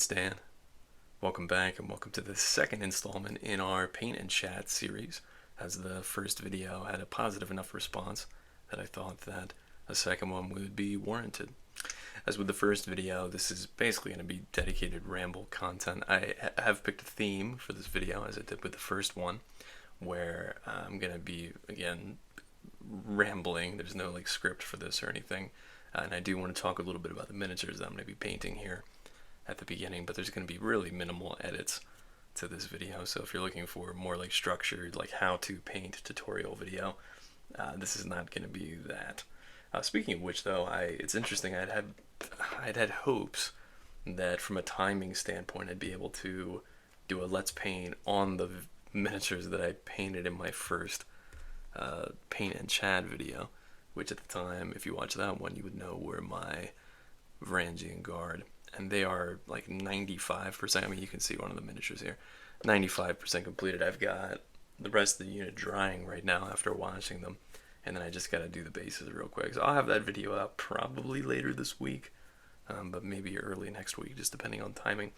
it's Dan. Welcome back and welcome to the second installment in our Paint and Chat series. As the first video had a positive enough response that I thought that a second one would be warranted. As with the first video, this is basically going to be dedicated ramble content. I have picked a theme for this video, as I did with the first one, where I'm going to be, again, rambling. There's no script for this or anything. And I do want to talk a little bit about the miniatures that I'm going to be painting here at the beginning, but there's going to be really minimal edits to this video. So if you're looking for more structured, how to paint tutorial video, this is not going to be that. Speaking of which, though, it's interesting. I'd had hopes that from a timing standpoint, I'd be able to do a let's paint on the miniatures that I painted in my first paint and chat video, which at the time, if you watch that one, you would know were my Varangian Guard. And they are 95%. I mean, you can see one of the miniatures here. 95% completed. I've got the rest of the unit drying right now after washing them. And then I just got to do the bases real quick. So I'll have that video up probably later this week, but maybe early next week, just depending on timing.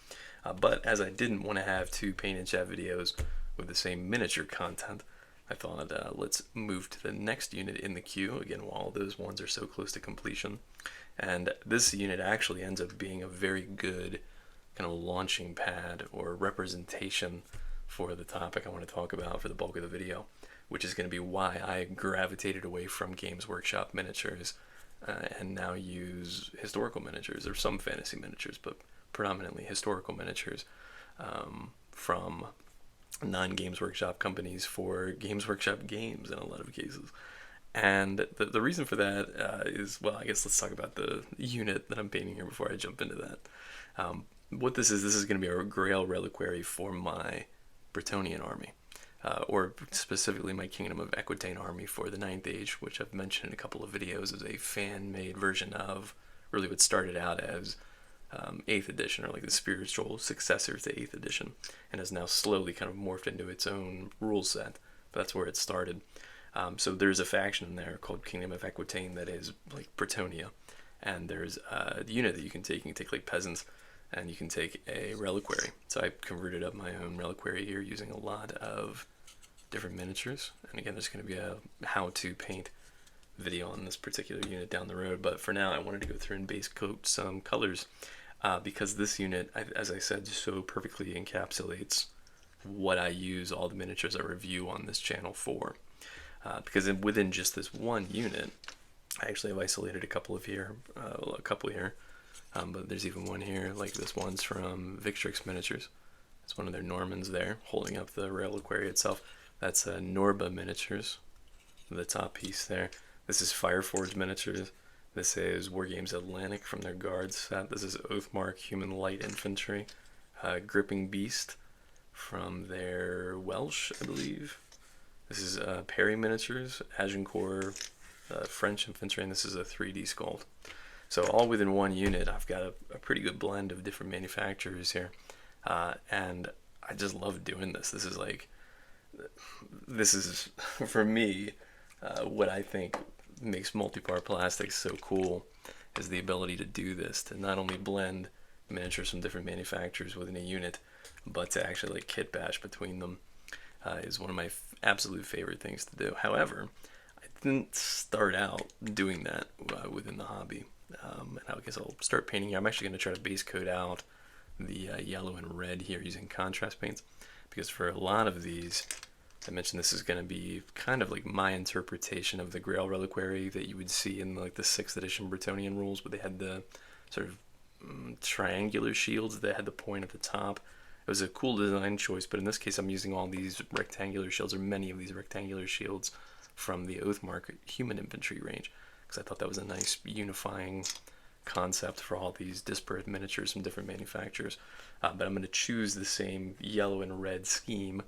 But as I didn't want to have two paint and chat videos with the same miniature content, I thought let's move to the next unit in the queue, again, while those ones are so close to completion. And this unit actually ends up being a very good kind of launching pad or representation for the topic I want to talk about for the bulk of the video, which is going to be why I gravitated away from Games Workshop miniatures and now use historical miniatures, or some fantasy miniatures, but predominantly historical miniatures from non-Games Workshop companies for Games Workshop games in a lot of cases. And the reason for that is, well, I guess let's talk about the unit that I'm painting here before I jump into that. What this is going to be a Grail reliquary for my Bretonnian army, or specifically my Kingdom of Aquitaine army for the 9th Age, which I've mentioned in a couple of videos as a fan-made version of really what started out as 8th edition, or the spiritual successor to 8th edition, and has now slowly kind of morphed into its own rule set. But that's where it started. So there's a faction in there called Kingdom of Aquitaine that is Bretonnia, and there's the unit that you can take. You can take peasants, and you can take a reliquary. So I converted up my own reliquary here using a lot of different miniatures. And again, there's going to be a how to paint video on this particular unit down the road. But for now, I wanted to go through and base coat some colors because this unit, as I said, so perfectly encapsulates what I use all the miniatures I review on this channel for. Because within just this one unit, I actually have isolated a couple here, but there's even one here, this one's from Victrix Miniatures. It's one of their Normans there, holding up the reliquary itself. That's Norba Miniatures, the top piece there. This is Fireforge Miniatures. This is Wargames Atlantic from their Guard set. This is Oathmark Human Light Infantry. Gripping Beast from their Welsh, I believe. This is Perry Miniatures, Agincourt, French Infantry, and this is a 3D sculpt. So all within one unit, I've got a pretty good blend of different manufacturers here, and I just love doing this. This is for me, what I think makes multi-part plastics so cool is the ability to do this, to not only blend miniatures from different manufacturers within a unit, but to actually kit bash between them. Is one of my absolute favorite things to do. However, I didn't start out doing that within the hobby. And I guess I'll start painting here. I'm actually going to try to base coat out the yellow and red here using contrast paints, because for a lot of these, I mentioned this is going to be kind of my interpretation of the Grail reliquary that you would see in the 6th edition Bretonnian rules, where they had the sort of triangular shields that had the point at the top. It was a cool design choice, but in this case I'm using all these rectangular shields, or many of these rectangular shields from the Oathmark Human Infantry range, because I thought that was a nice unifying concept for all these disparate miniatures from different manufacturers. But I'm going to choose the same yellow and red scheme,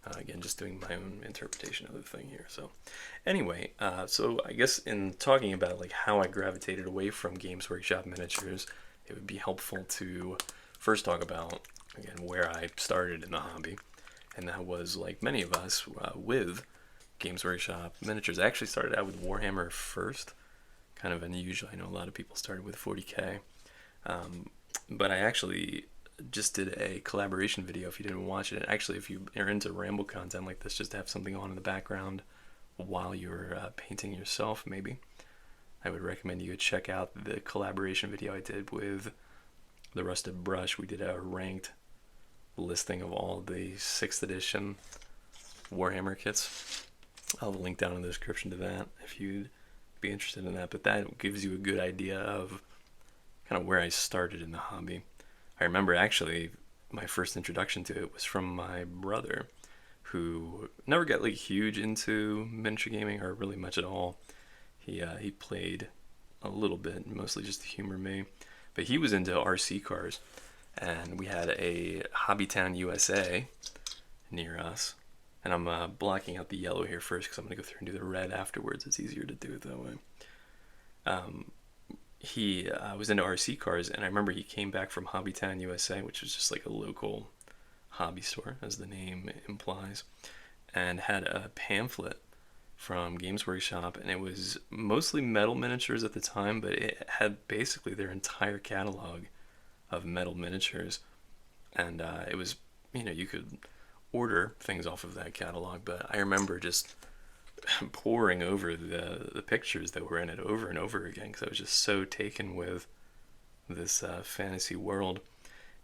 again, just doing my own interpretation of the thing here. So anyway, so I guess in talking about how I gravitated away from Games Workshop miniatures, it would be helpful to first talk about, again, where I started in the hobby, and that was, like many of us, with Games Workshop miniatures. I actually started out with Warhammer first, kind of unusual. I know a lot of people started with 40k, but I actually just did a collaboration video. If you didn't watch it, actually, if you are into ramble content like this, just to have something on in the background while you're painting yourself, maybe, I would recommend you check out the collaboration video I did with the Rusted Brush. We did a ranked listing of all the 6th edition Warhammer kits. I'll have a link down in the description to that if you'd be interested in that. But that gives you a good idea of kind of where I started in the hobby. I remember actually my first introduction to it was from my brother, who never got like huge into miniature gaming or really much at all. He played a little bit, mostly just to humor me, but he was into RC cars, and we had a Hobbytown USA near us. And I'm blocking out the yellow here first because I'm going to go through and do the red afterwards. It's easier to do it that way. He was into RC cars, and I remember he came back from Hobbytown USA, which was just like a local hobby store, as the name implies, and had a pamphlet from Games Workshop, and it was mostly metal miniatures at the time, but it had basically their entire catalog of metal miniatures, and it was, you could order things off of that catalog, but I remember just poring over the pictures that were in it over and over again because I was just so taken with this fantasy world.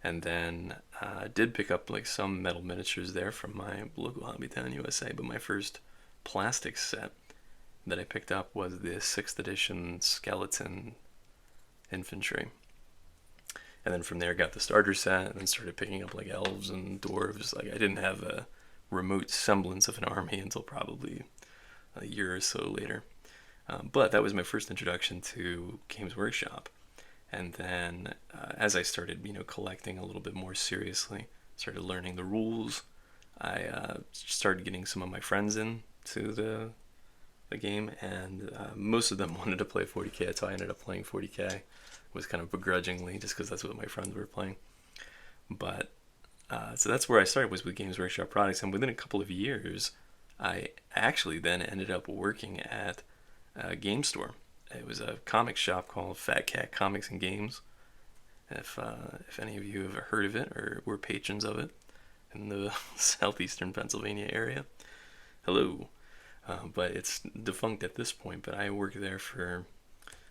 And then I did pick up like some metal miniatures there from my local Hobbytown USA, but my first plastic set that I picked up was the 6th edition Skeleton Infantry. And then from there got the starter set and then started picking up like elves and dwarves. Like I didn't have a remote semblance of an army until probably a year or so later. But that was my first introduction to Games Workshop. And then as I started, collecting a little bit more seriously, started learning the rules, I started getting some of my friends into the game, and most of them wanted to play 40k, so I ended up playing 40k. It was kind of begrudgingly, just because that's what my friends were playing. But so that's where I started, was with Games Workshop products, and within a couple of years, I actually then ended up working at a game store. It was a comic shop called Fat Cat Comics and Games. If any of you have heard of it or were patrons of it in the southeastern Pennsylvania area, hello. But it's defunct at this point, but I worked there for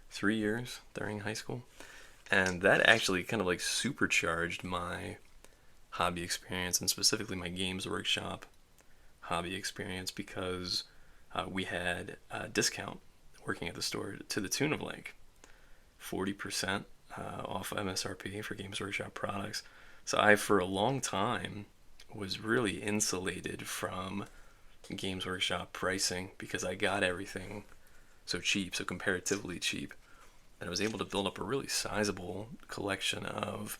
3 years during high school. And that actually kind of like supercharged my hobby experience, and specifically my Games Workshop hobby experience, because we had a discount working at the store to the tune of like 40% off MSRP for Games Workshop products. So I, for a long time, was really insulated from Games Workshop pricing because I got everything so cheap, so comparatively cheap, that I was able to build up a really sizable collection of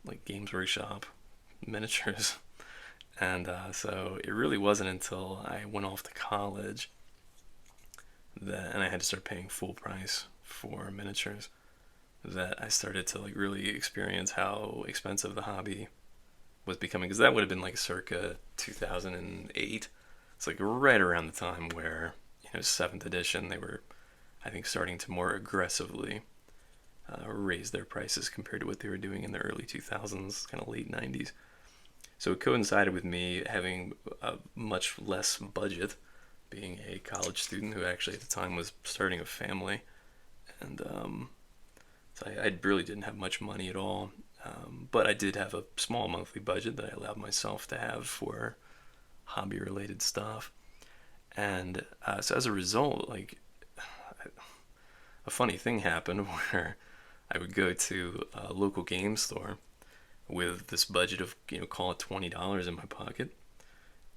like Games Workshop miniatures. And so it really wasn't until I went off to college and I had to start paying full price for miniatures that I started to like really experience how expensive the hobby was becoming, because that would have been like circa 2008. It's like right around the time where 7th edition, they were, I think, starting to more aggressively raise their prices compared to what they were doing in the early 2000s, kind of late 90s. So it coincided with me having a much less budget, being a college student who actually at the time was starting a family, and so I really didn't have much money at all, but I did have a small monthly budget that I allowed myself to have for hobby-related stuff. And so as a result, like, a funny thing happened where I would go to a local game store with this budget of, call it $20 in my pocket,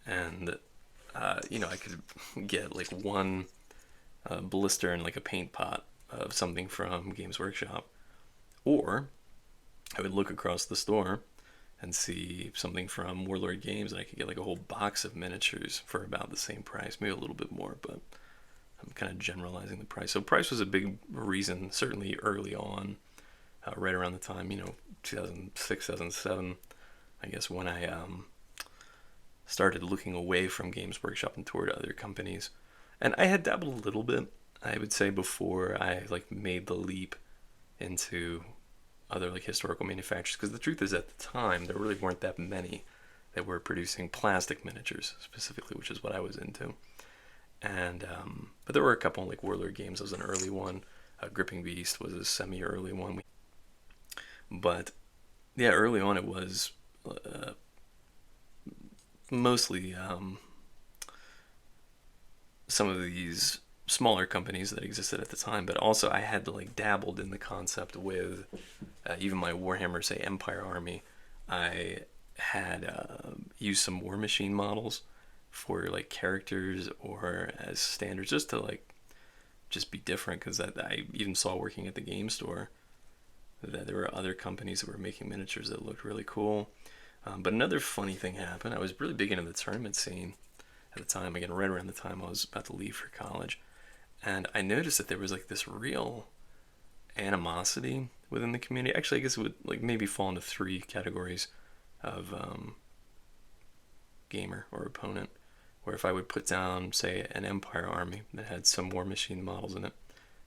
and I could get like one blister and like a paint pot of something from Games Workshop, or I would look across the store and see something from Warlord Games, and I could get like a whole box of miniatures for about the same price, maybe a little bit more, but I'm kind of generalizing the price. So price was a big reason, certainly early on, right around the time, 2006, 2007, I guess, when I started looking away from Games Workshop and toward other companies. And I had dabbled a little bit, I would say, before I like made the leap into other like historical manufacturers, because the truth is at the time there really weren't that many that were producing plastic miniatures specifically, which is what I was into. And but there were a couple like Warlord Games was an early one. Gripping Beast was a semi-early one. But yeah, early on it was mostly some of these smaller companies that existed at the time, but also I had like dabbled in the concept with even my Warhammer, say Empire Army. I had used some War Machine models for like characters or as standards, just to like just be different, because I even saw working at the game store that there were other companies that were making miniatures that looked really cool. But another funny thing happened. I was really big into the tournament scene at the time, again, right around the time I was about to leave for college. And I noticed that there was like this real animosity within the community. Actually, I guess it would like maybe fall into three categories of gamer or opponent. Where if I would put down, say, an Empire army that had some War Machine models in it,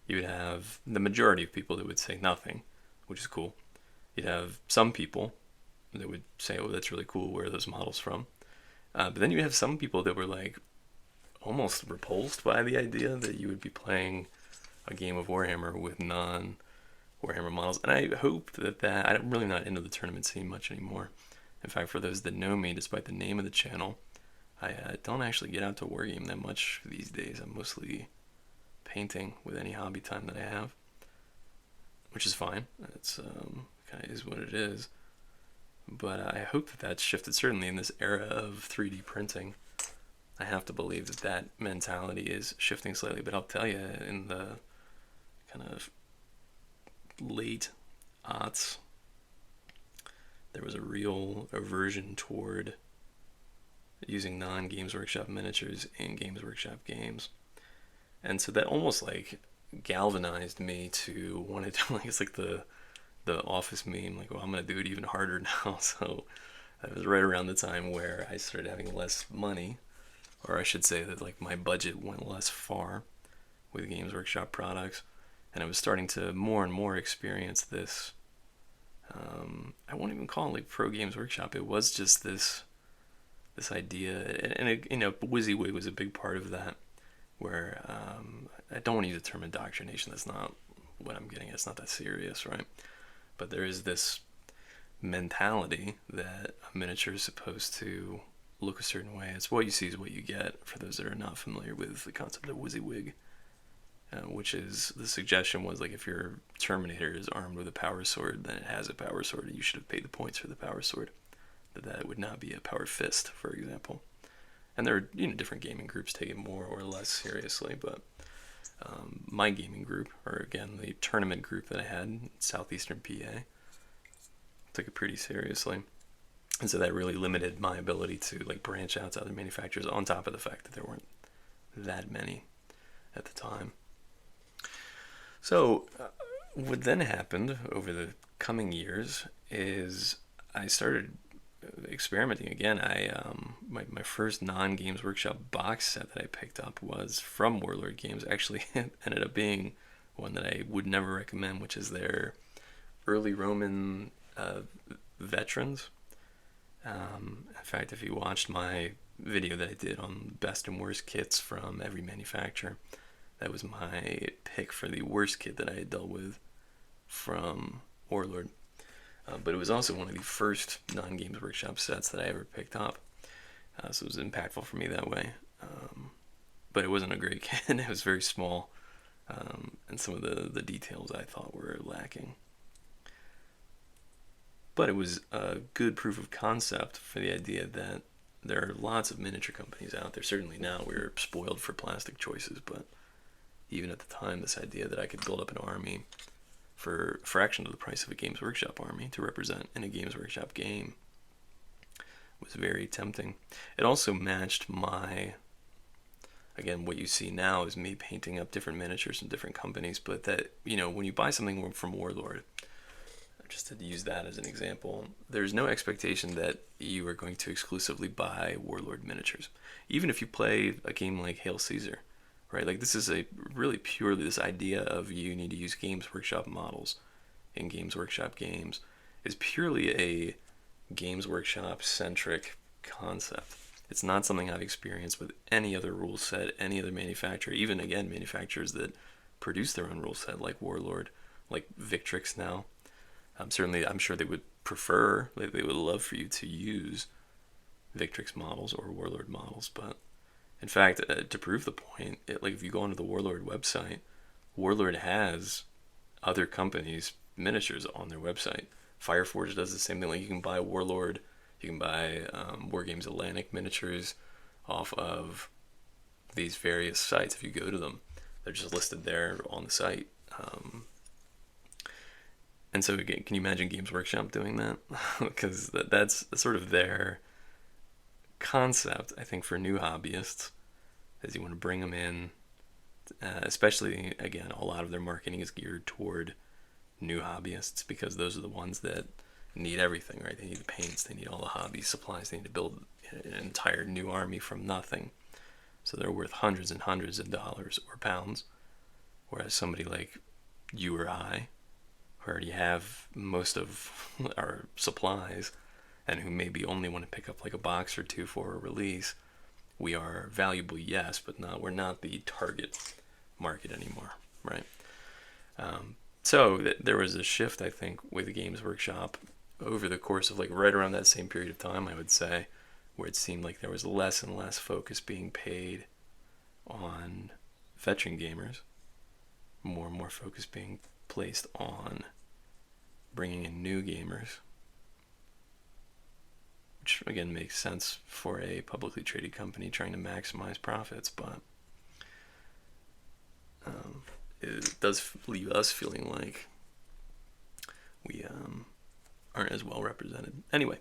you would have the majority of people that would say nothing, which is cool. You'd have some people that would say, oh, that's really cool, where are those models from? But then you have some people that were like almost repulsed by the idea that you would be playing a game of Warhammer with non-Warhammer models. And I hope that I'm really not into the tournament scene much anymore. In fact, for those that know me, despite the name of the channel, I don't actually get out to wargame that much these days. I'm mostly painting with any hobby time that I have, which is fine. It's kind of is what it is. But I hope that that's shifted, certainly in this era of 3D printing. I have to believe that that mentality is shifting slightly. But I'll tell you, in the kind of late aughts, there was a real aversion toward using non-Games Workshop miniatures in Games Workshop games. And so that almost like galvanized me to want to do, like, it's like the Office meme, like, well, I'm going to do it even harder now. So that was right around the time where I started having less money, or I should say that like my budget went less far with Games Workshop products, and I was starting to more and more experience this, I won't even call it like pro Games Workshop. It was just this idea, and it, WYSIWYG was a big part of that, where I don't want to use the term indoctrination. That's not what I'm getting at. It's not that serious, right? But there is this mentality that a miniature is supposed to look a certain way. It's what you see is what you get, for those that are not familiar with the concept of WYSIWYG, which is, the suggestion was like, if your Terminator is armed with a power sword, then it has a power sword, and you should have paid the points for the power sword. That would not be a power fist, for example. And there are different gaming groups take it more or less seriously, but my gaming group, or again the tournament group that I had in southeastern PA, took it pretty seriously, and so that really limited my ability to like branch out to other manufacturers. On top of the fact that there weren't that many at the time. So what then happened over the coming years is I started experimenting again. My first non-Games Workshop box set that I picked up was from Warlord Games. Actually, it ended up being one that I would never recommend, which is their early Roman veterans. In fact, if you watched my video that I did on best and worst kits from every manufacturer, that was my pick for the worst kit that I had dealt with from Warlord. But it was also one of the first non-Games Workshop sets that I ever picked up. So it was impactful for me that way. But it wasn't a great kit. It was very small. And some of the details I thought were lacking. But it was a good proof of concept for the idea that there are lots of miniature companies out there. Certainly now we're spoiled for plastic choices, but even at the time, this idea that I could build up an army for a fraction of the price of a Games Workshop army to represent in a Games Workshop game was very tempting. It also matched my, again, what you see now is me painting up different miniatures from different companies, but that, when you buy something from Warlord, just to use that as an example, there's no expectation that you are going to exclusively buy Warlord miniatures. Even if you play a game like Hail Caesar, right? Like, this is a really purely this idea of you need to use Games Workshop models in Games Workshop games is purely a Games Workshop centric concept. It's not something I've experienced with any other rule set, any other manufacturer, even again manufacturers that produce their own rule set like Warlord, like Victrix now. Certainly, I'm sure they would prefer, like they would love for you to use Victrix models or Warlord models, but in fact, to prove the point, like if you go onto the Warlord website, Warlord has other companies' miniatures on their website. Fireforge does the same thing. Like you can buy Warlord, you can buy Wargames Atlantic miniatures off of these various sites. If you go to them, they're just listed there on the site. And so, again, can you imagine Games Workshop doing that? Because that's sort of their concept, I think, for new hobbyists, is you want to bring them in, especially, again, a lot of their marketing is geared toward new hobbyists because those are the ones that need everything, right? They need the paints, they need all the hobby supplies, they need to build an entire new army from nothing. So they're worth hundreds and hundreds of dollars or pounds, whereas somebody like you or I, who already have most of our supplies and who maybe only want to pick up like a box or two for a release, we are valuable, yes, but we're not the target market anymore, right? So there was a shift, I think, with the Games Workshop over the course of like right around that same period of time, I would say, where it seemed like there was less and less focus being paid on veteran gamers, more and more focus being placed on bringing in new gamers, which again makes sense for a publicly traded company trying to maximize profits, but it does leave us feeling like we aren't as well represented. Anyway,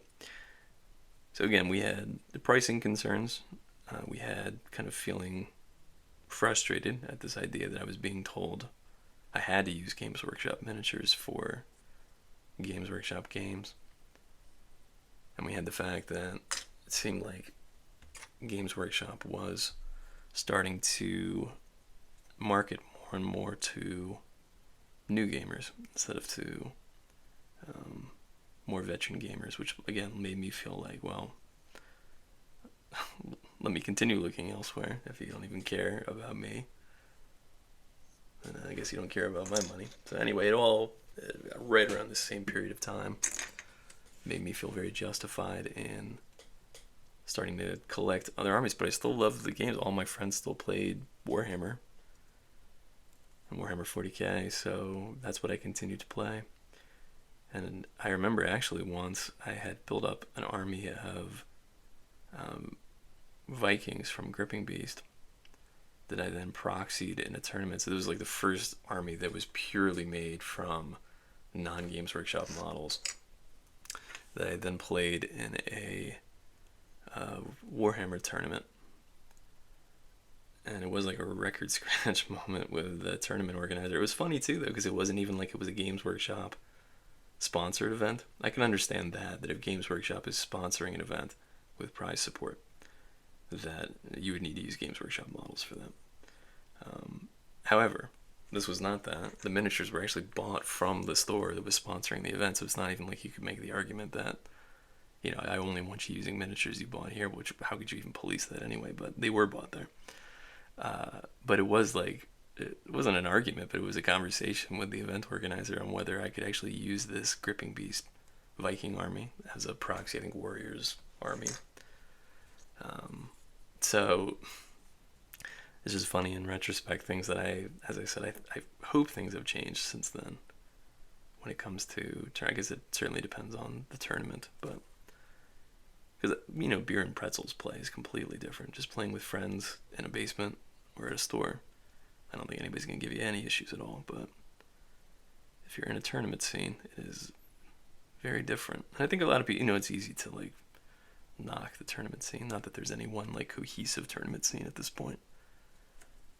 so again, we had the pricing concerns. We had kind of feeling frustrated at this idea that I was being told I had to use Games Workshop miniatures for Games Workshop games. And we had the fact that it seemed like Games Workshop was starting to market more and more to new gamers instead of to more veteran gamers, which again made me feel like, well, let me continue looking elsewhere if you don't even care about me. And I guess you don't care about my money. So anyway, it all, right around the same period of time, made me feel very justified in starting to collect other armies. But I still loved the games. All my friends still played Warhammer and Warhammer 40k, so that's what I continued to play. And I remember actually once I had built up an army of Vikings from Gripping Beast that I then proxied in a tournament. So this was like the first army that was purely made from non-Games Workshop models that I then played in a Warhammer tournament. And it was like a record scratch moment with the tournament organizer. It was funny too, though, because it wasn't even like it was a Games Workshop sponsored event. I can understand that if Games Workshop is sponsoring an event with prize support, that you would need to use Games Workshop models for that. However, this was not that. The miniatures were actually bought from the store that was sponsoring the event, so it's not even like you could make the argument that, you know, I only want you using miniatures you bought here, which how could you even police that anyway? But they were bought there. But it was like, it wasn't an argument, but it was a conversation with the event organizer on whether I could actually use this Gripping Beast Viking army as a proxy, I think, Warriors army. So it's just funny in retrospect, things that as I said, I hope things have changed since then when it comes to, I guess it certainly depends on the tournament, but because, you know, beer and pretzels play is completely different. Just playing with friends in a basement or at a store, I don't think anybody's going to give you any issues at all, but if you're in a tournament scene, it is very different. And I think a lot of people, you know, it's easy to like knock the tournament scene. Not that there's any one like cohesive tournament scene at this point,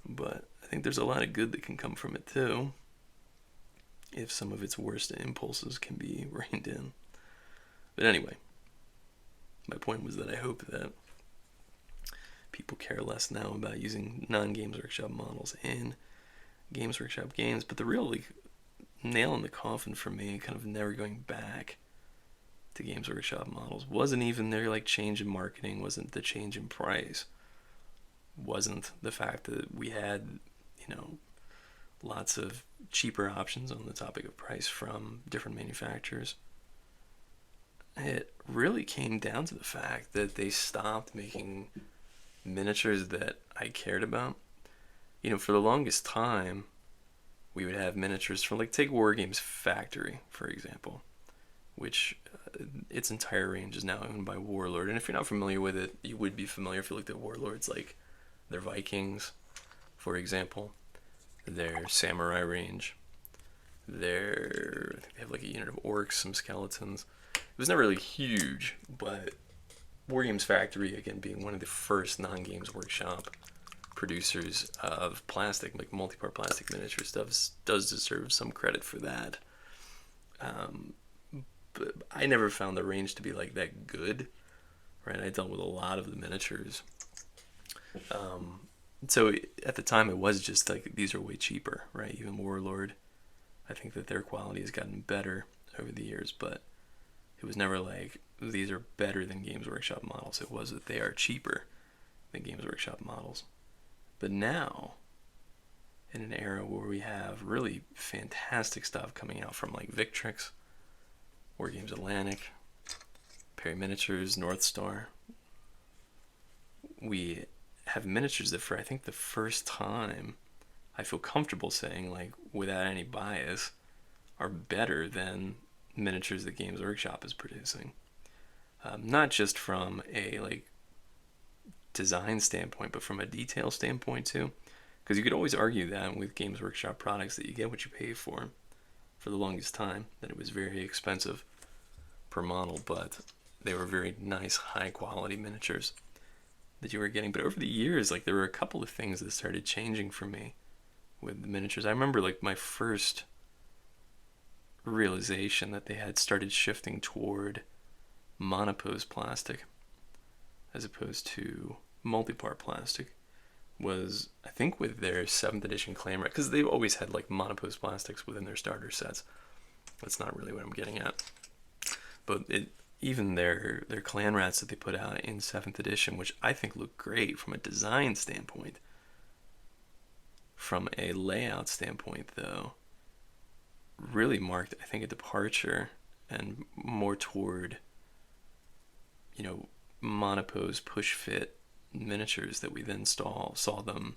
but I think there's a lot of good that can come from it too, if some of its worst impulses can be reined in. But anyway, my point was that I hope that people care less now about using non-Games Workshop models in Games Workshop games, but the real nail in the coffin for me, kind of never going back to Games Workshop models, wasn't even their like change in marketing, wasn't the change in price, wasn't the fact that we had, you know, lots of cheaper options on the topic of price from different manufacturers. It really came down to the fact that they stopped making miniatures that I cared about. You know, for the longest time, we would have miniatures from, like, take War Games Factory, for example, which its entire range is now owned by Warlord. And if you're not familiar with it, you would be familiar if you looked at Warlords, like their Vikings, for example, their Samurai range, their, I think they have like a unit of orcs, some skeletons. It was never really huge, but War Games Factory, again, being one of the first non-Games Workshop producers of plastic, like multi-part plastic miniature stuff, does deserve some credit for that. But I never found the range to be like that good, right? I dealt with a lot of the miniatures. So at the time, it was just like these are way cheaper, right? Even Warlord, I think that their quality has gotten better over the years, but it was never like these are better than Games Workshop models. It was that they are cheaper than Games Workshop models. But now, in an era where we have really fantastic stuff coming out from like Victrix, War Games Atlantic, Perry Miniatures, North Star, we have miniatures that for I think the first time I feel comfortable saying, like, without any bias, are better than miniatures that Games Workshop is producing. Not just from a like design standpoint, but from a detail standpoint too. Because you could always argue that with Games Workshop products that you get what you pay for the longest time, that it was very expensive per model, but they were very nice, high quality miniatures that you were getting. But over the years, like, there were a couple of things that started changing for me with the miniatures. I remember like my first realization that they had started shifting toward monopose plastic as opposed to multi-part plastic was, I think, with their 7th edition clan rat, because they've always had like monopose plastics within their starter sets. That's not really what I'm getting at. But even their clan rats that they put out in 7th edition, which I think look great from a design standpoint. From a layout standpoint, though, really marked, I think, a departure and more toward, you know, monopose push fit miniatures that we then saw them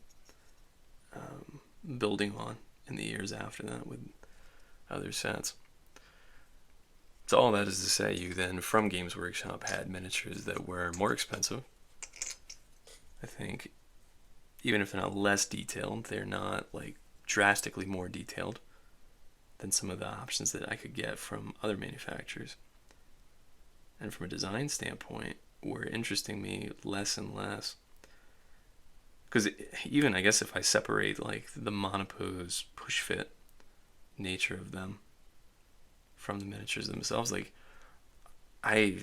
building on in the years after that with other sets. So all that is to say, you then from Games Workshop had miniatures that were more expensive. I think even if they're not less detailed, they're not like drastically more detailed than some of the options that I could get from other manufacturers. And from a design standpoint, were interesting me less and less. Because even, I guess, if I separate like the monopose push fit nature of them from the miniatures themselves, like I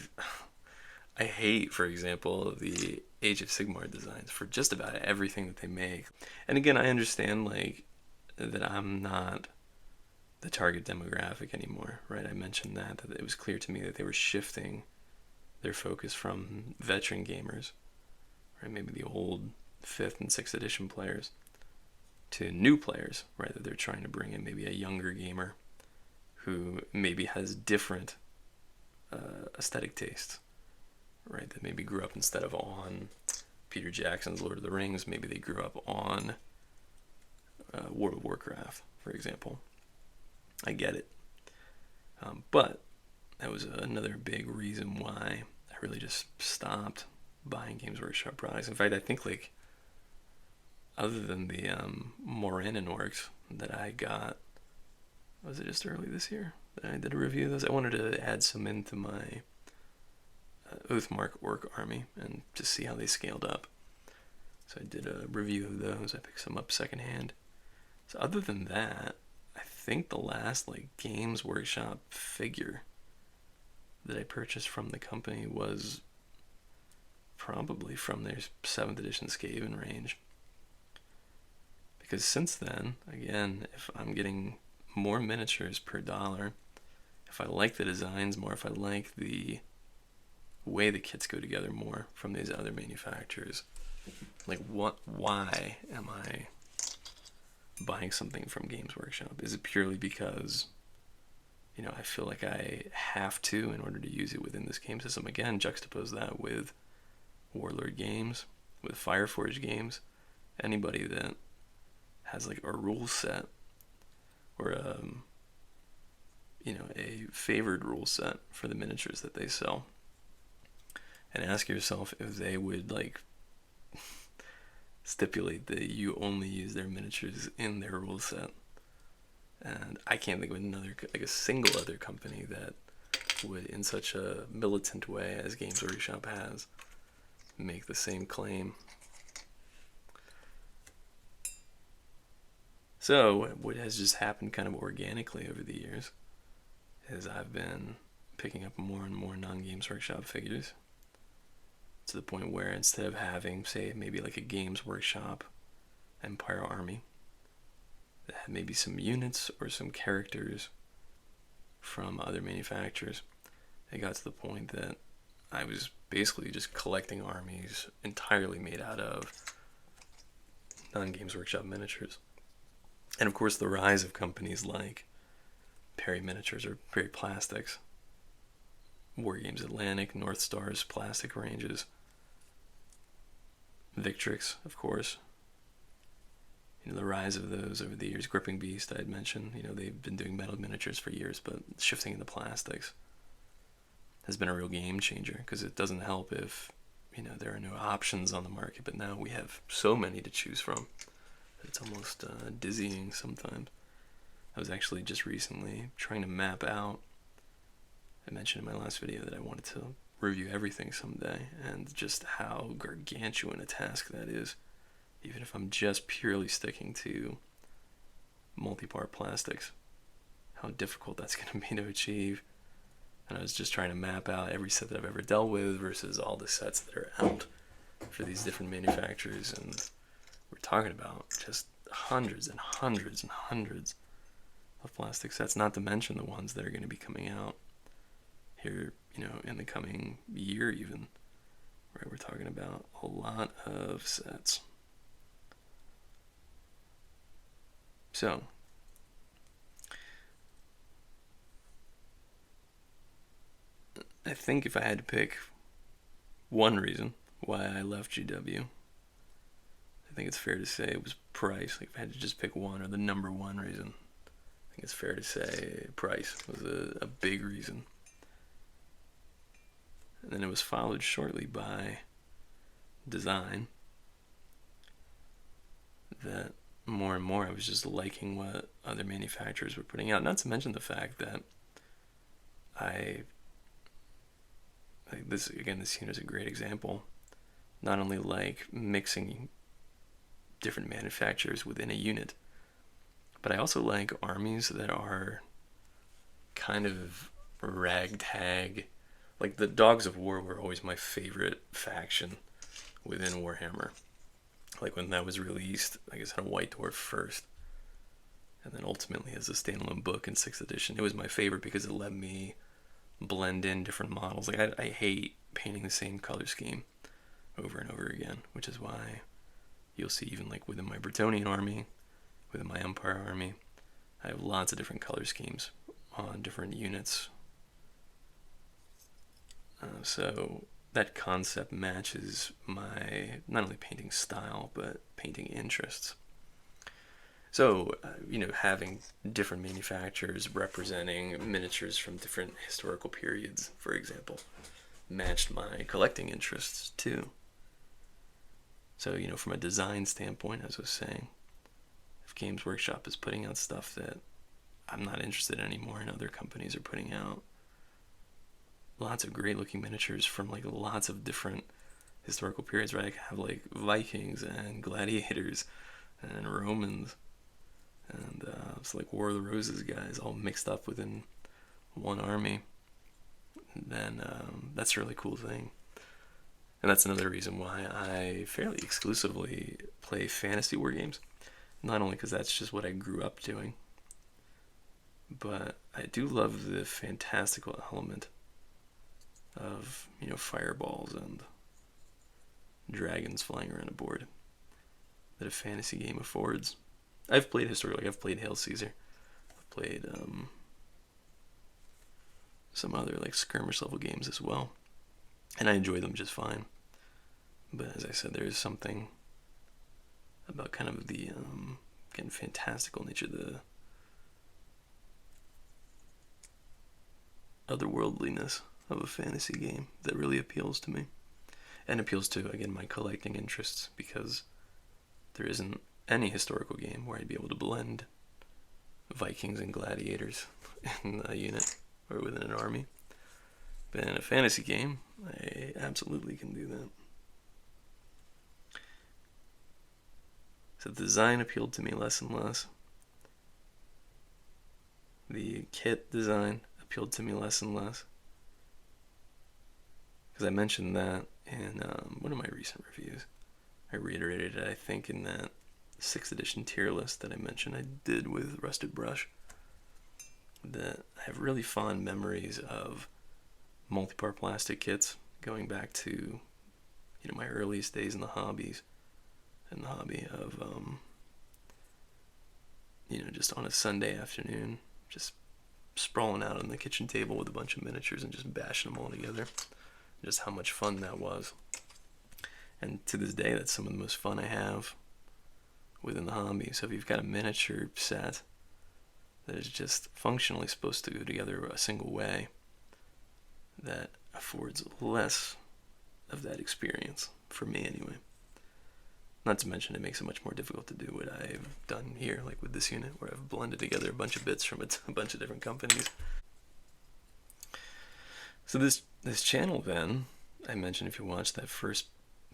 hate, for example, the Age of Sigmar designs for just about everything that they make. And again, I understand like that I'm not the target demographic anymore, right? I mentioned that it was clear to me that they were shifting their focus from veteran gamers, right, maybe the old 5th and 6th edition players, to new players, right, that they're trying to bring in maybe a younger gamer who maybe has different aesthetic tastes, right, that maybe grew up instead of on Peter Jackson's Lord of the Rings, maybe they grew up on World of Warcraft, for example. I get it. But that was another big reason why I really just stopped buying Games Workshop products. In fact, I think, like, other than the Moranin orcs that I got, was it just early this year that I did a review of those? I wanted to add some into my Oathmark orc army and just see how they scaled up. So I did a review of those. I picked some up secondhand. So other than that, I think the last like Games Workshop figure that I purchased from the company was probably from their 7th edition Skaven range. Because since then, again, if I'm getting more miniatures per dollar, if I like the designs more, if I like the way the kits go together more from these other manufacturers, like why am I buying something from Games Workshop? Is it purely because, I feel like I have to in order to use it within this game system? Again, juxtapose that with Warlord Games, with Fireforge Games, anybody that has like a rule set or a favored rule set for the miniatures that they sell, and ask yourself if they would like stipulate that you only use their miniatures in their rule set. And I can't think of a single other company that would, in such a militant way as Games Workshop has, make the same claim. So what has just happened kind of organically over the years is I've been picking up more and more non-Games Workshop figures, to the point where instead of having, say, maybe like a Games Workshop Empire army that had maybe some units or some characters from other manufacturers, it got to the point that I was basically just collecting armies entirely made out of non-Games Workshop miniatures. And of course, the rise of companies like Perry Miniatures or Perry Plastics, Wargames Atlantic, North Star's plastic ranges, Victrix, of course. The rise of those over the years. Gripping Beast, I had mentioned. They've been doing metal miniatures for years, but shifting into plastics has been a real game changer, because it doesn't help if there are no options on the market. But now we have so many to choose from that it's almost dizzying sometimes. I was actually just recently trying to map out. I mentioned in my last video that I wanted to review everything someday, and just how gargantuan a task that is, even if I'm just purely sticking to multi-part plastics, how difficult that's going to be to achieve. And I was just trying to map out every set that I've ever dealt with versus all the sets that are out for these different manufacturers, and we're talking about just hundreds and hundreds and hundreds of plastic sets, not to mention the ones that are going to be coming out here, in the coming year even, right? We're talking about a lot of sets. So, I think if I had to pick one reason why I left GW, I think it's fair to say it was price. Like, if I had to just pick one, or the number one reason, I think it's fair to say price was a big reason. And then it was followed shortly by design. That more and more I was just liking what other manufacturers were putting out. Not to mention the fact that this unit is a great example. Not only like mixing different manufacturers within a unit, but I also like armies that are kind of ragtag. Like, the Dogs of War were always my favorite faction within Warhammer. Like, when that was released, I guess on White Dwarf first, and then ultimately as a standalone book in 6th edition, it was my favorite because it let me blend in different models. Like, I hate painting the same color scheme over and over again, which is why you'll see even like within my Bretonnian army, within my Empire army, I have lots of different color schemes on different units. So that concept matches my not only painting style, but painting interests. So, having different manufacturers representing miniatures from different historical periods, for example, matched my collecting interests too. So, from a design standpoint, as I was saying, if Games Workshop is putting out stuff that I'm not interested in anymore and other companies are putting out lots of great looking miniatures from like lots of different historical periods, right? I can have like Vikings and gladiators and Romans and it's like War of the Roses guys all mixed up within one army. Then that's a really cool thing. And that's another reason why I fairly exclusively play fantasy war games. Not only because that's just what I grew up doing, but I do love the fantastical element of, fireballs and dragons flying around a board that a fantasy game affords. I've played historically. I've played Hail Caesar. I've played some other like skirmish level games as well, and I enjoy them just fine. But as I said, there is something about kind of the again fantastical nature, the otherworldliness of a fantasy game that really appeals to me, and appeals to, again, my collecting interests, because there isn't any historical game where I'd be able to blend Vikings and gladiators in a unit or within an army. But in a fantasy game, I absolutely can do that. So the design appealed to me less and less. The kit design appealed to me less and less. Because I mentioned that in one of my recent reviews. I reiterated it, I think, in that 6th edition tier list that I mentioned I did with Rusted Brush, that I have really fond memories of multi-part plastic kits going back to my earliest days in the hobby of just on a Sunday afternoon, just sprawling out on the kitchen table with a bunch of miniatures and just bashing them all together. Just how much fun that was. And to this day, that's some of the most fun I have within the hobby. So if you've got a miniature set that is just functionally supposed to go together a single way, that affords less of that experience, for me anyway. Not to mention it makes it much more difficult to do what I've done here, like with this unit, where I've blended together a bunch of bits from a bunch of different companies. So this channel, then, I mentioned, if you watched that first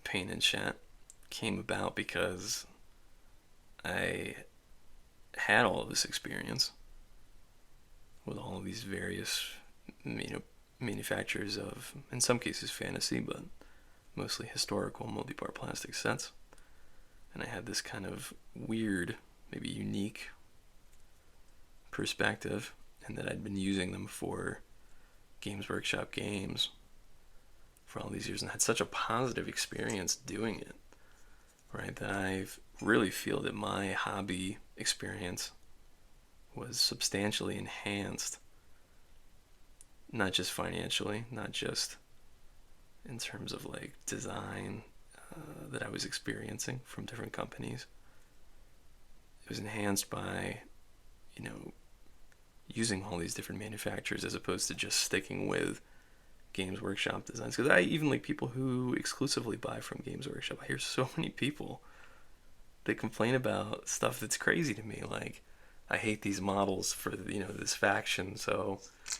Paint and Chat, came about because I had all of this experience with all of these various, manufacturers of, in some cases, fantasy, but mostly historical multi-part plastic sets. And I had this kind of weird, maybe unique perspective, and that I'd been using them for Games Workshop games for all these years and had such a positive experience doing it, right, that I really feel that my hobby experience was substantially enhanced, not just financially, not just in terms of like design that I was experiencing from different companies. It was enhanced by, using all these different manufacturers as opposed to just sticking with Games Workshop designs. Because I even like people who exclusively buy from Games Workshop. I hear so many people, they complain about stuff that's crazy to me. Like, I hate these models for, this faction,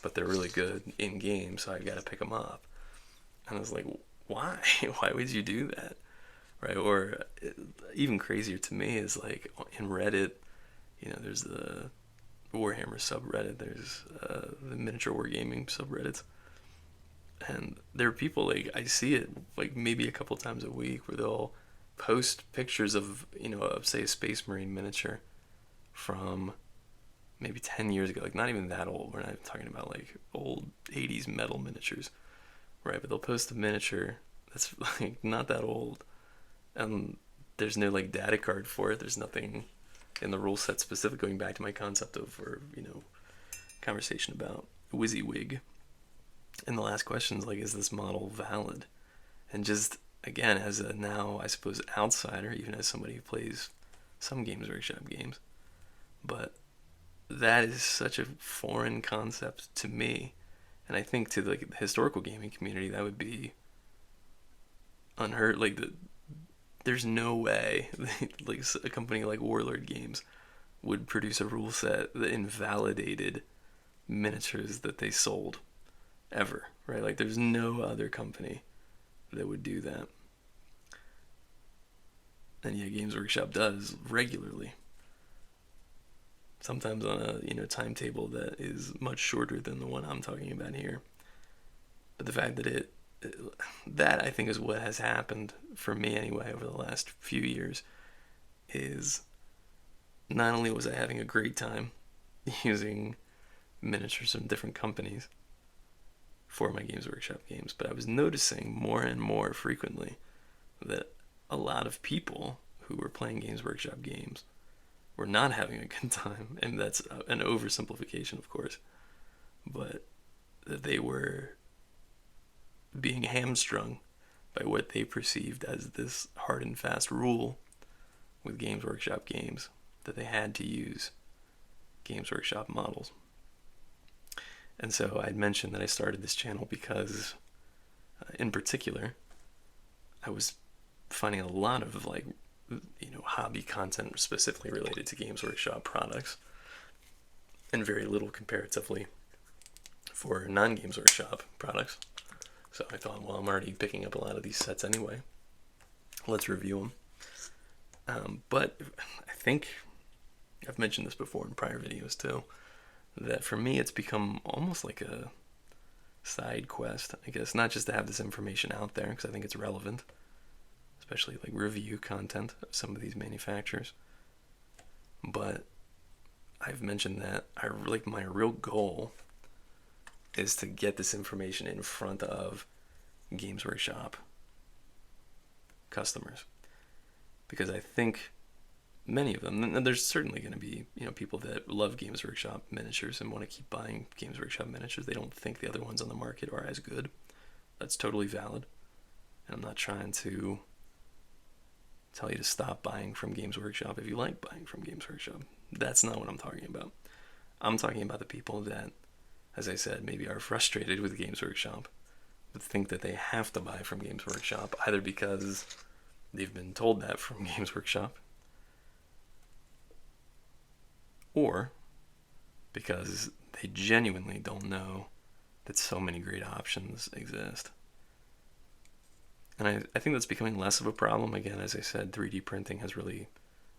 but they're really good in game, so I gotta pick them up. And I was like, why? Why would you do that? Right? Or even crazier to me is like in Reddit, there's the Warhammer subreddit, there's the miniature wargaming subreddits, and there are people, like, I see it like maybe a couple times a week, where they'll post pictures of, say a Space Marine miniature from maybe 10 years ago, like not even that old, we're not talking about like old 80s metal miniatures, right? But they'll post a miniature that's like not that old, and there's no like data card for it, there's nothing in the rule set specific, going back to my concept of, or conversation about WYSIWYG. And the last question is like, is this model valid? And just, again, as a now, I suppose, outsider, even as somebody who plays some Games Workshop games, but that is such a foreign concept to me, and I think to like the historical gaming community that would be unheard. Like, there's no way like a company like Warlord Games would produce a rule set that invalidated miniatures that they sold ever, right? Like, there's no other company that would do that. And yeah, Games Workshop does regularly. Sometimes on a timetable that is much shorter than the one I'm talking about here. But the fact that that I think is what has happened for me anyway over the last few years, is not only was I having a great time using miniatures from different companies for my Games Workshop games, but I was noticing more and more frequently that a lot of people who were playing Games Workshop games were not having a good time, and that's an oversimplification, of course, but that they were being hamstrung by what they perceived as this hard and fast rule with Games Workshop games, that they had to use Games Workshop models. And so I'd mentioned that I started this channel because, in particular, I was finding a lot of hobby content specifically related to Games Workshop products, and very little comparatively for non-Games Workshop products. So I thought, well, I'm already picking up a lot of these sets anyway. Let's review them. But I think I've mentioned this before in prior videos too, that for me it's become almost like a side quest, I guess, not just to have this information out there, because I think it's relevant, especially like review content of some of these manufacturers, but I've mentioned that my real goal is to get this information in front of Games Workshop customers, because I think many of them, and there's certainly going to be people that love Games Workshop miniatures and want to keep buying Games Workshop miniatures. They don't think the other ones on the market are as good. That's totally valid, and I'm not trying to tell you to stop buying from Games Workshop if you like buying from Games Workshop. That's not what I'm talking about. I'm talking about the people that, as I said, maybe are frustrated with Games Workshop, but think that they have to buy from Games Workshop, either because they've been told that from Games Workshop, or because they genuinely don't know that so many great options exist. And I think that's becoming less of a problem. Again, as I said, 3D printing has really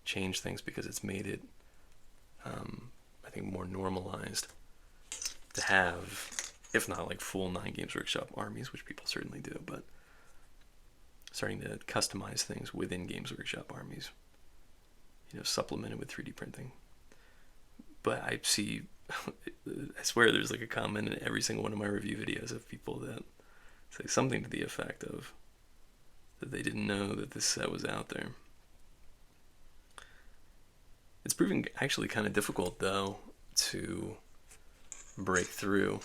changed things because it's made it, I think, more normalized to have, if not like full non-Games Workshop armies, which people certainly do, but starting to customize things within Games Workshop armies, supplemented with 3D printing. But I see, I swear there's like a comment in every single one of my review videos of people that say something to the effect of that they didn't know that this set was out there. It's proving actually kind of difficult, though, to break through.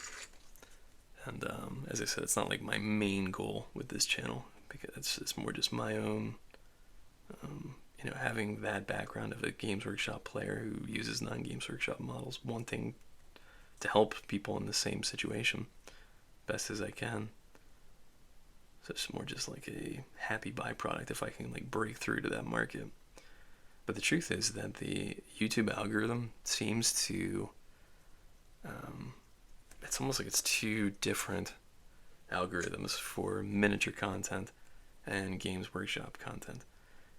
And as I said, it's not like my main goal with this channel, because it's more just my own, having that background of a Games Workshop player who uses non-Games Workshop models, wanting to help people in the same situation best as I can. So it's more just like a happy byproduct if I can like break through to that market. But the truth is that the YouTube algorithm seems to, it's almost like it's two different algorithms for miniature content and Games Workshop content.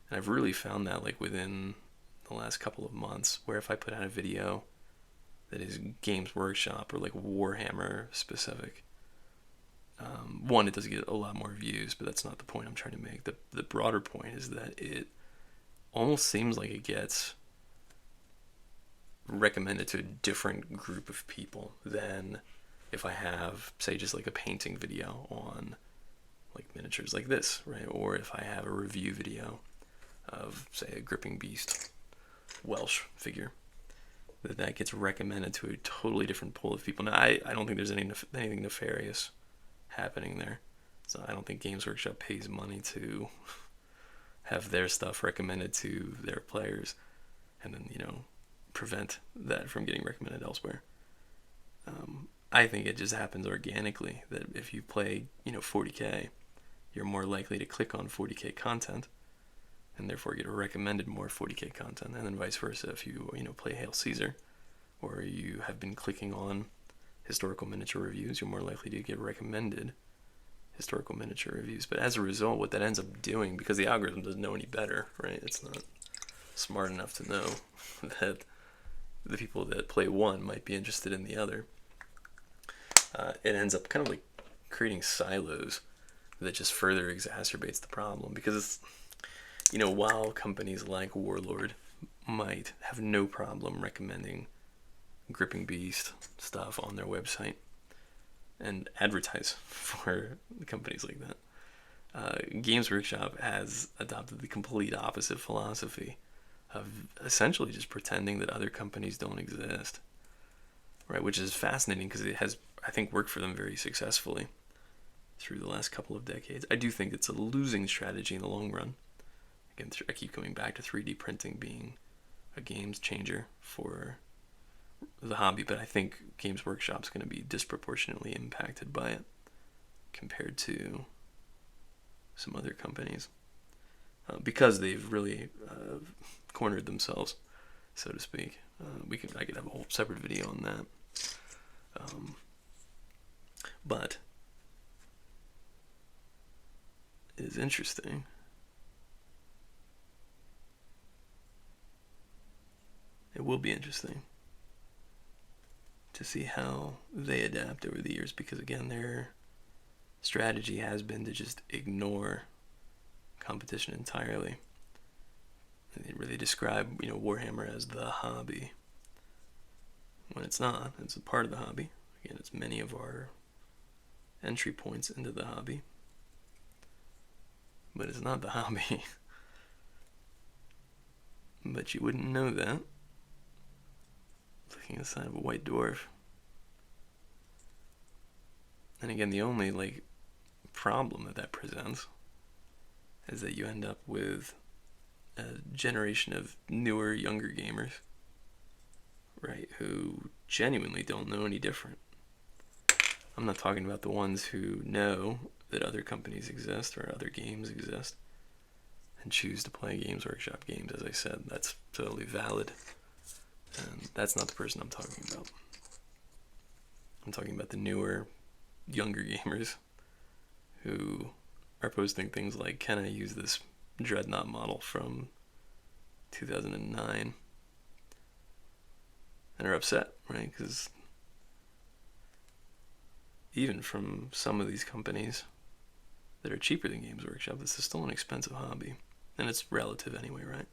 And I've really found that like within the last couple of months, where if I put out a video that is Games Workshop or like Warhammer specific, one, it does get a lot more views, but that's not the point I'm trying to make. The broader point is that it almost seems like it gets recommended to a different group of people than if I have, say, just like a painting video on like miniatures like this, right? Or if I have a review video of, say, a Gripping Beast Welsh figure, that gets recommended to a totally different pool of people. Now, I don't think there's anything nefarious happening there. So I don't think Games Workshop pays money to have their stuff recommended to their players and then, prevent that from getting recommended elsewhere. I think it just happens organically that if you play, 40K, you're more likely to click on 40K content and therefore get recommended more 40K content, and then vice versa. If you, play Hail Caesar, or you have been clicking on historical miniature reviews, you're more likely to get recommended historical miniature reviews. But as a result, what that ends up doing, because the algorithm doesn't know any better, right? It's not smart enough to know that the people that play one might be interested in the other. It ends up kind of like creating silos that just further exacerbates the problem, because while companies like Warlord might have no problem recommending Gripping Beast stuff on their website and advertise for companies like that. Games Workshop has adopted the complete opposite philosophy of essentially just pretending that other companies don't exist, right? Which is fascinating because it has, I think, worked for them very successfully through the last couple of decades. I do think it's a losing strategy in the long run. Again, I keep coming back to 3D printing being a games changer for the hobby, but I think Games Workshop's going to be disproportionately impacted by it compared to some other companies because they've really cornered themselves, so to speak. I could have a whole separate video on that, but it is interesting it will be interesting to see how they adapt over the years, because again, their strategy has been to just ignore competition entirely. They really describe, Warhammer as the hobby, when it's not. It's a part of the hobby. Again, it's many of our entry points into the hobby, but it's not the hobby. But you wouldn't know that looking at the side of a white dwarf. And again, the only problem that presents is that you end up with a generation of newer, younger gamers, right, who genuinely don't know any different. I'm not talking about the ones who know that other companies exist or other games exist and choose to play Games Workshop games. As I said, that's totally valid, and that's not the person I'm talking about. I'm talking about the newer, younger gamers who are posting things like, can I use this Dreadnought model from 2009, and are upset, right? Because even from some of these companies that are cheaper than Games Workshop, this is still an expensive hobby, and it's relative anyway, right?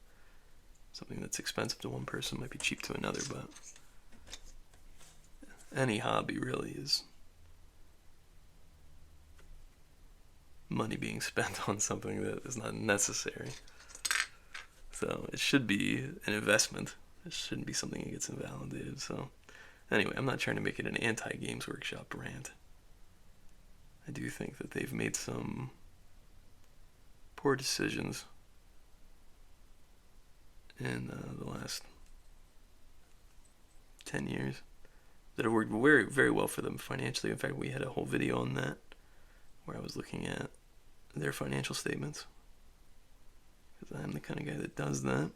Something that's expensive to one person might be cheap to another, but any hobby really is money being spent on something that is not necessary. So it should be an investment. It shouldn't be something that gets invalidated. So anyway, I'm not trying to make it an anti-Games Workshop rant. I do think that they've made some poor decisions in the last 10 years that have worked very, very well for them financially. In fact, we had a whole video on that where I was looking at their financial statements, because I'm the kind of guy that does that.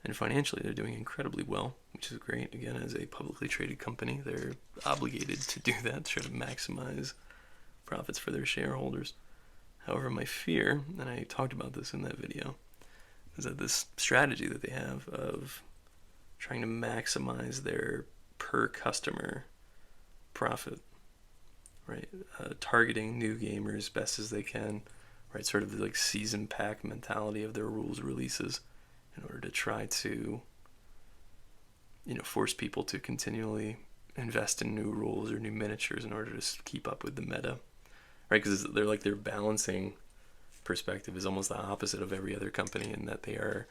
And financially, they're doing incredibly well, which is great. Again, as a publicly traded company, they're obligated to do that, to try to maximize profits for their shareholders. However, my fear, and I talked about this in that video, is that this strategy that they have of trying to maximize their per customer profit, right? Targeting new gamers best as they can, right? Sort of the season pack mentality of their rules releases in order to try to, force people to continually invest in new rules or new miniatures in order to keep up with the meta, right? Because their balancing perspective is almost the opposite of every other company, in that they are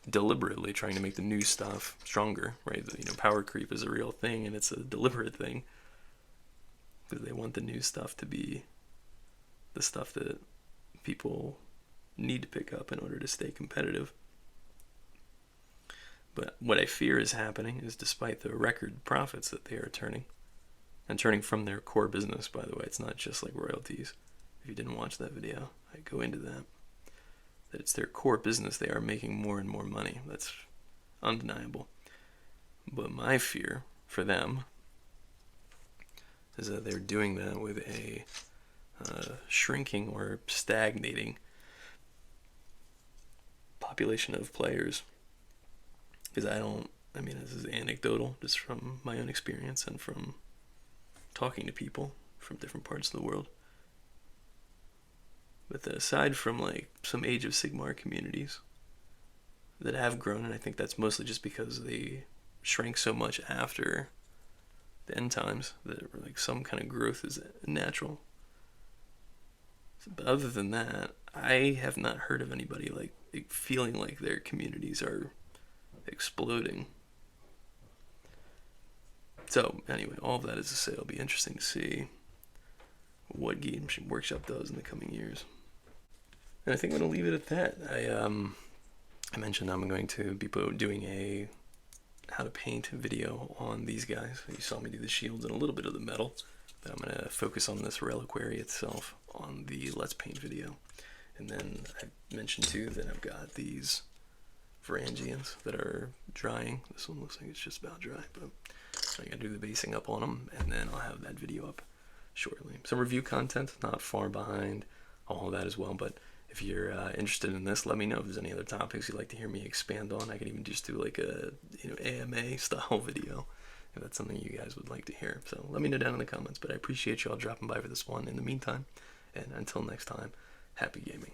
deliberately trying to make the new stuff stronger, right? Power creep is a real thing, and it's a deliberate thing, because they want the new stuff to be the stuff that people need to pick up in order to stay competitive. But what I fear is happening is, despite the record profits that they are turning, and turning from their core business, by the way, it's not just like royalties. If you didn't watch that video, I go into that it's their core business. They are making more and more money. That's undeniable. But my fear for them is that they're doing that with a shrinking or stagnating population of players. Because this is anecdotal, just from my own experience and from talking to people from different parts of the world. But aside from some Age of Sigmar communities that have grown, and I think that's mostly just because they shrank so much after the end times that like some kind of growth is natural. But other than that, I have not heard of anybody like feeling like their communities are exploding. So anyway, all of that is to say, it'll be interesting to see what Game Workshop does in the coming years. And I think I'm gonna leave it at that. I mentioned I'm going to be doing a how to paint video on these guys. You saw me do the shields and a little bit of the metal, but I'm gonna focus on this reliquary itself on the Let's Paint video. And then I mentioned too that I've got these Varangians that are drying. This one looks like it's just about dry, but I gotta do the basing up on them, and then I'll have that video up shortly. Some review content, not far behind all that as well, but if you're interested in this, let me know if there's any other topics you'd like to hear me expand on. I could even just do like a AMA style video if that's something you guys would like to hear. So let me know down in the comments, but I appreciate you all dropping by for this one in the meantime, and until next time, happy gaming.